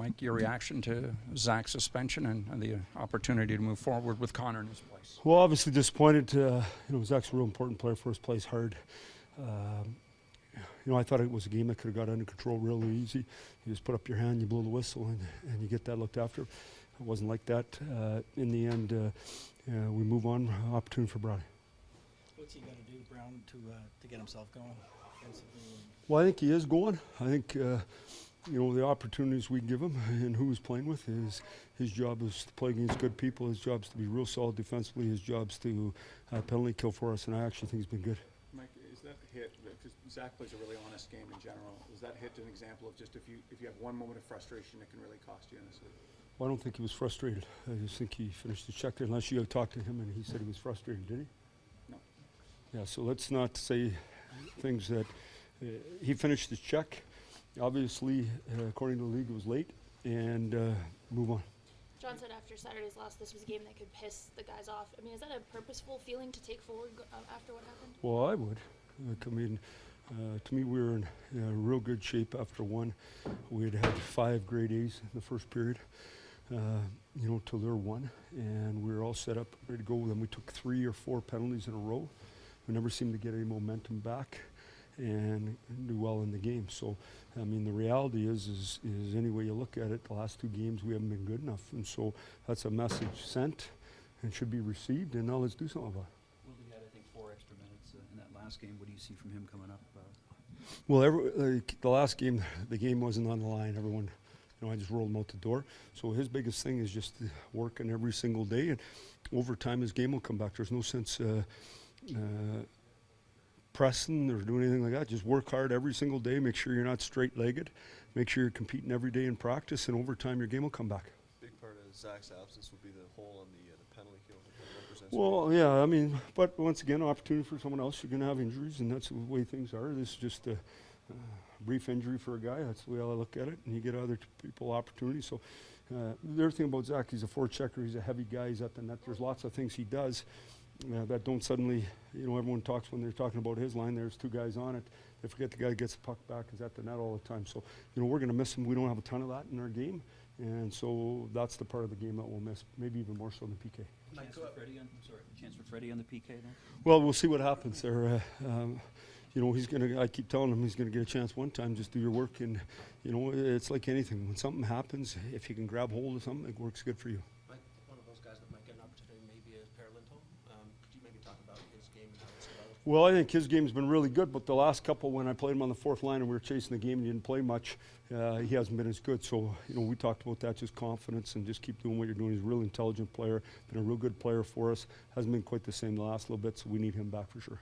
Mike, your reaction to Zach's suspension and the opportunity to move forward with Connor in his place? Well, obviously disappointed. Zach's a real important player for us, plays hard. I thought it was a game that could have got under control really easy. You just put up your hand, you blow the whistle, and you get that looked after. It wasn't like that. In the end, we move on. Opportunity for Brownie. What's he got to do, Brown, to get himself going offensively? Well, I think he is going. I think the opportunities we give him and who he's playing with is his job is to play against good people. His job is to be real solid defensively. His job is to penalty kill for us, and I actually think he's been good. Mike, is that hit, because Zach plays a really honest game in general, is that hit an example of just if you have one moment of frustration, it can really cost you in this league? Well, I don't think he was frustrated. I just think he finished the check there, unless you talked to him and he said he was frustrated, did he? No. Yeah, so let's not say things that he finished his check. Obviously, according to the league, it was late, and move on. John said after Saturday's loss, this was a game that could piss the guys off. I mean, is that a purposeful feeling to take forward after what happened? Well, I would. To me, we were in real good shape after one. We had 5 grade A's in the first period, till their one, and we were all set up, ready to go. Then we took 3 or 4 penalties in a row. We never seemed to get any momentum back and do well in the game. So, I mean, the reality is any way you look at it, the last 2 games we haven't been good enough. And so that's a message sent and should be received, and now let's do something about it. Well, he had, I think, 4 extra minutes in that last game. What do you see from him coming up? Well, the last game, the game wasn't on the line. Everyone, I just rolled him out the door. So his biggest thing is just working every single day, and over time his game will come back. There's no sense pressing or doing anything like that. Just work hard every single day. Make sure you're not straight-legged. Make sure you're competing every day in practice, and over time your game will come back. Big part of Zach's absence would be the hole on the penalty kill that represents. Well, yeah, I mean, but once again, opportunity for someone else. You're going to have injuries, and that's the way things are. This is just a brief injury for a guy. That's the way I look at it, and you get other people opportunities. So the other thing about Zach, he's a forechecker. He's a heavy guy. He's at the net. There's lots of things he does that don't suddenly, everyone talks when they're talking about his line, there's 2 guys on it. They forget the guy gets the puck back is at the net all the time. So, we're going to miss him. We don't have a ton of that in our game. And so that's the part of the game that we'll miss, maybe even more so than PK. Chance for Freddie on the PK then? Well, we'll see what happens there. He's going to, I keep telling him he's going to get a chance one time. Just do your work. And, it's like anything. When something happens, if you can grab hold of something, it works good for you. One of those guys that might get an opportunity maybe is Paralinto. Could you maybe talk about his game and how it's developed? Well, I think his game's been really good, but the last couple, when I played him on the 4th line and we were chasing the game and he didn't play much, he hasn't been as good. So, we talked about that, just confidence and just keep doing what you're doing. He's a real intelligent player, been a real good player for us. Hasn't been quite the same the last little bit, so we need him back for sure.